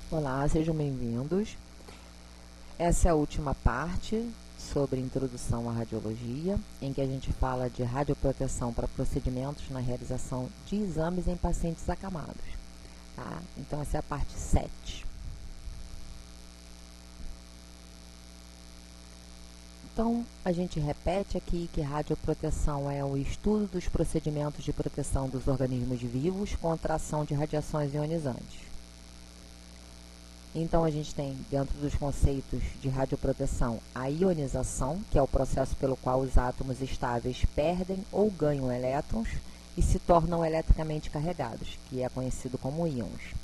Olá, sejam bem-vindos. Essa é a última parte sobre introdução à radiologia, em que a gente fala de radioproteção para procedimentos na realização de exames em pacientes acamados. Tá? Então, essa é a parte 7. Então, a gente repete aqui que radioproteção é o estudo dos procedimentos de proteção dos organismos vivos contra a ação de radiações ionizantes. Então, a gente tem, dentro dos conceitos de radioproteção, a ionização, que é o processo pelo qual os átomos estáveis perdem ou ganham elétrons e se tornam eletricamente carregados, que é conhecido como íons.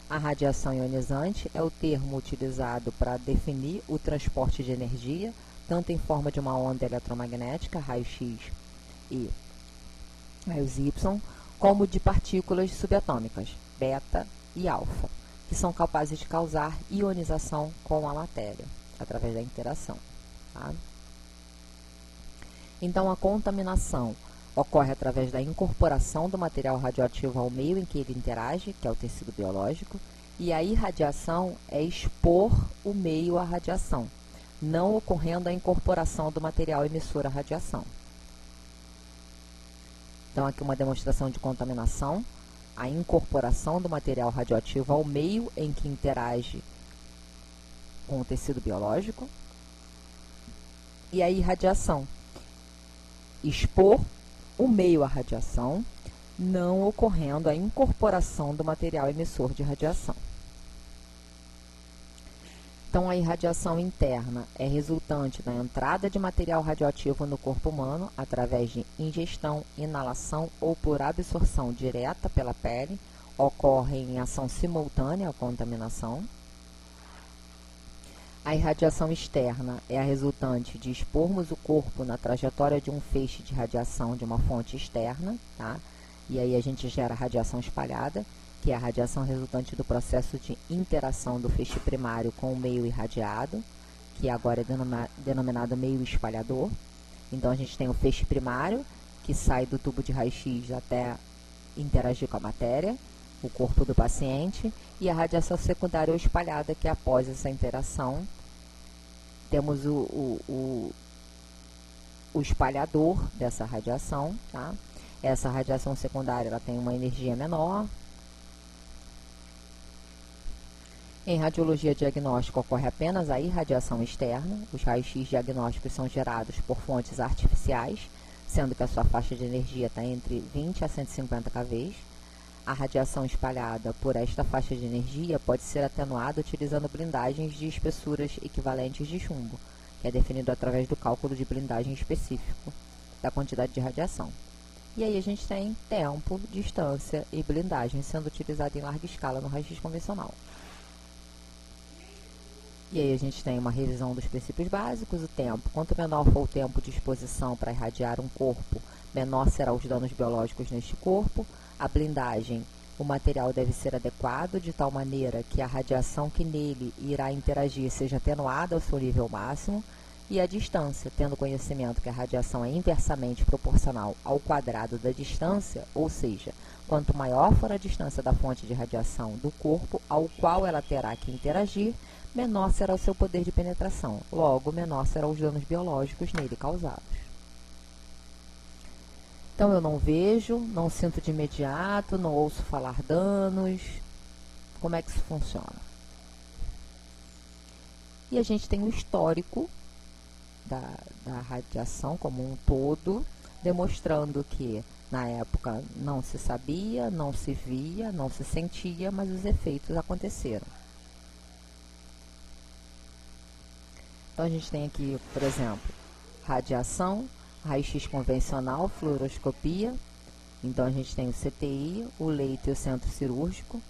A radiação ionizante é o termo utilizado para definir o transporte de energia, tanto em forma de uma onda eletromagnética, raio-x e raios Y, como de partículas subatômicas, beta e alfa, que são capazes de causar ionização com a matéria, através da interação. Tá? Então, a contaminação ocorre através da incorporação do material radioativo ao meio em que ele interage, que é o tecido biológico, e a irradiação é expor o meio à radiação, não ocorrendo a incorporação do material emissor à radiação. Então, aqui uma demonstração de contaminação, a incorporação do material radioativo ao meio em que interage com o tecido biológico, e a irradiação, expor o meio à radiação, não ocorrendo a incorporação do material emissor de radiação. Então, a irradiação interna é resultante da entrada de material radioativo no corpo humano através de ingestão, inalação ou por absorção direta pela pele, ocorre em ação simultânea à contaminação. A irradiação externa é a resultante de expormos o corpo na trajetória de um feixe de radiação de uma fonte externa, tá? E aí a gente gera radiação espalhada, que é a radiação resultante do processo de interação do feixe primário com o meio irradiado, que agora é denominado meio espalhador. Então, a gente tem o feixe primário, que sai do tubo de raio-x até interagir com a matéria, o corpo do paciente, e a radiação secundária ou espalhada, que após essa interação, temos o espalhador dessa radiação, tá? Essa radiação secundária ela tem uma energia menor. Em radiologia diagnóstica ocorre apenas a irradiação externa. Os raios-x diagnósticos são gerados por fontes artificiais, sendo que a sua faixa de energia está entre 20 a 150 kV. A radiação espalhada por esta faixa de energia pode ser atenuada utilizando blindagens de espessuras equivalentes de chumbo, que é definido através do cálculo de blindagem específico da quantidade de radiação. E aí a gente tem tempo, distância e blindagem sendo utilizado em larga escala no raio-x convencional. E aí a gente tem uma revisão dos princípios básicos, o tempo. Quanto menor for o tempo de exposição para irradiar um corpo, menor serão os danos biológicos neste corpo. A blindagem, o material deve ser adequado de tal maneira que a radiação que nele irá interagir seja atenuada ao seu nível máximo. E a distância, tendo conhecimento que a radiação é inversamente proporcional ao quadrado da distância, ou seja, quanto maior for a distância da fonte de radiação do corpo ao qual ela terá que interagir, menor será o seu poder de penetração, logo, menor serão os danos biológicos nele causados. Então, eu não vejo, não sinto de imediato, não ouço falar danos. Como é que isso funciona? E a gente tem um histórico da radiação como um todo, demonstrando que, na época, não se sabia, não se via, não se sentia, mas os efeitos aconteceram. Então, a gente tem aqui, por exemplo, radiação, raio-x convencional, fluoroscopia. Então, a gente tem o CTI, o leito e o centro cirúrgico.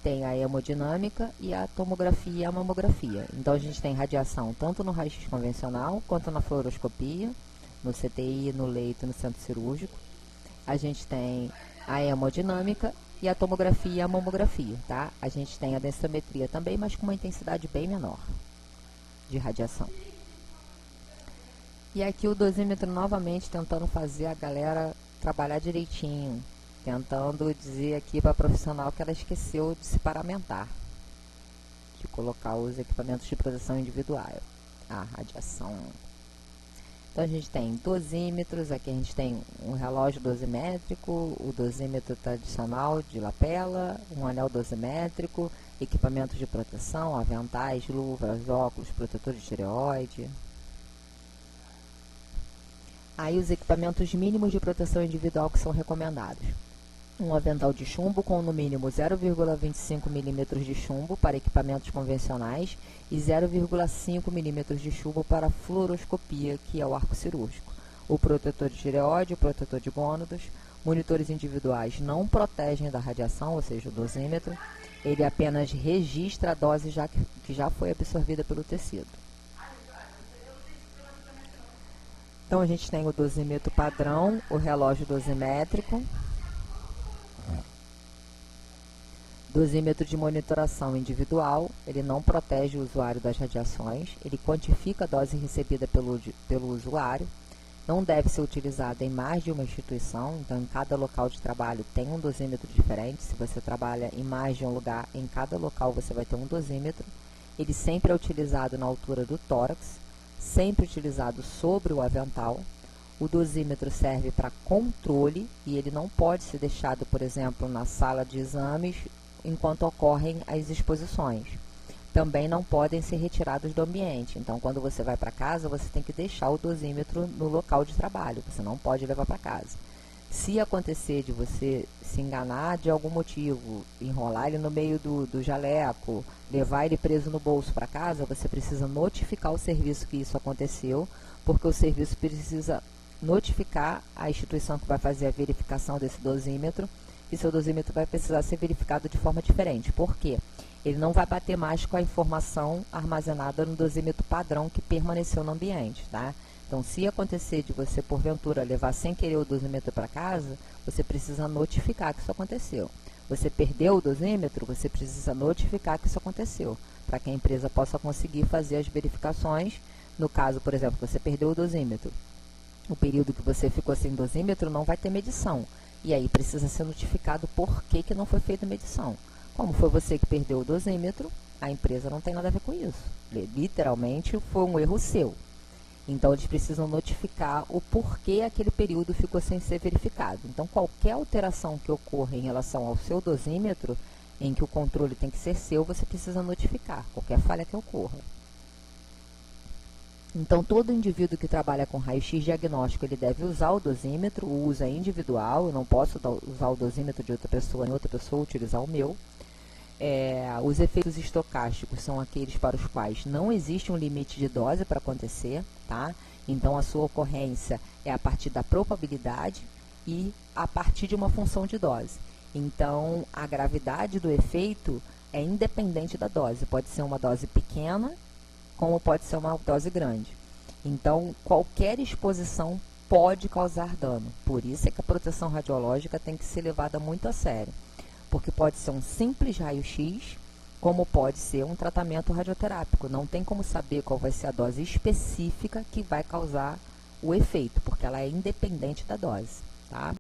Tem a hemodinâmica e a tomografia e a mamografia. Então, a gente tem radiação tanto no raio-x convencional, quanto na fluoroscopia, no CTI, no leito e no centro cirúrgico. A gente tem a hemodinâmica e a tomografia e a mamografia, tá? A gente tem a densitometria também, mas com uma intensidade bem menor de radiação. E aqui o dosímetro novamente tentando fazer a galera trabalhar direitinho, tentando dizer aqui para a profissional que ela esqueceu de se paramentar. de colocar os equipamentos de proteção individual, a radiação. Então, a gente tem dosímetros, aqui a gente tem um relógio dosimétrico, o dosímetro tradicional de lapela, um anel dosimétrico, equipamentos de proteção, aventais, luvas, óculos, protetor de tireoide. Aí os equipamentos mínimos de proteção individual que são recomendados. Um avental de chumbo com no mínimo 0,25 mm de chumbo para equipamentos convencionais e 0,5 mm de chumbo para fluoroscopia, que é o arco cirúrgico. O protetor de tireoide, o protetor de gônadas, monitores individuais não protegem da radiação, ou seja, o dosímetro. Ele apenas registra a dose que já foi absorvida pelo tecido. Então, a gente tem o dosímetro padrão, o relógio dosimétrico, dosímetro de monitoração individual, ele não protege o usuário das radiações, ele quantifica a dose recebida pelo usuário, não deve ser utilizado em mais de uma instituição, então em cada local de trabalho tem um dosímetro diferente, se você trabalha em mais de um lugar, em cada local você vai ter um dosímetro, ele sempre é utilizado na altura do tórax, sempre utilizado sobre o avental. O dosímetro serve para controle e ele não pode ser deixado, por exemplo, na sala de exames enquanto ocorrem as exposições. Também não podem ser retirados do ambiente. Então, quando você vai para casa, você tem que deixar o dosímetro no local de trabalho. Você não pode levar para casa. Se acontecer de você se enganar de algum motivo, enrolar ele no meio do jaleco, levar ele preso no bolso para casa, você precisa notificar o serviço que isso aconteceu, porque o serviço precisa notificar a instituição que vai fazer a verificação desse dosímetro, e seu dosímetro vai precisar ser verificado de forma diferente. Por quê? Ele não vai bater mais com a informação armazenada no dosímetro padrão que permaneceu no ambiente, tá? Então, se acontecer de você, porventura, levar sem querer o dosímetro para casa, você precisa notificar que isso aconteceu. Você perdeu o dosímetro, você precisa notificar que isso aconteceu, para que a empresa possa conseguir fazer as verificações. No caso, por exemplo, você perdeu o dosímetro. O período que você ficou sem dosímetro não vai ter medição. E aí precisa ser notificado por que não foi feita a medição. Como foi você que perdeu o dosímetro, a empresa não tem nada a ver com isso. Literalmente foi um erro seu. Então, eles precisam notificar o porquê aquele período ficou sem ser verificado. Então, qualquer alteração que ocorra em relação ao seu dosímetro, em que o controle tem que ser seu, você precisa notificar, qualquer falha que ocorra. Então, todo indivíduo que trabalha com raio-x diagnóstico, ele deve usar o dosímetro, o uso é individual, eu não posso usar o dosímetro de outra pessoa, em outra pessoa utilizar o meu. Os efeitos estocásticos são aqueles para os quais não existe um limite de dose para acontecer, tá? Então, a sua ocorrência é a partir da probabilidade e a partir de uma função de dose. Então, a gravidade do efeito é independente da dose. Pode ser uma dose pequena, como pode ser uma dose grande. Então, qualquer exposição pode causar dano. Por isso é que a proteção radiológica tem que ser levada muito a sério. Porque pode ser um simples raio-x, como pode ser um tratamento radioterápico. Não tem como saber qual vai ser a dose específica que vai causar o efeito, porque ela é independente da dose, tá?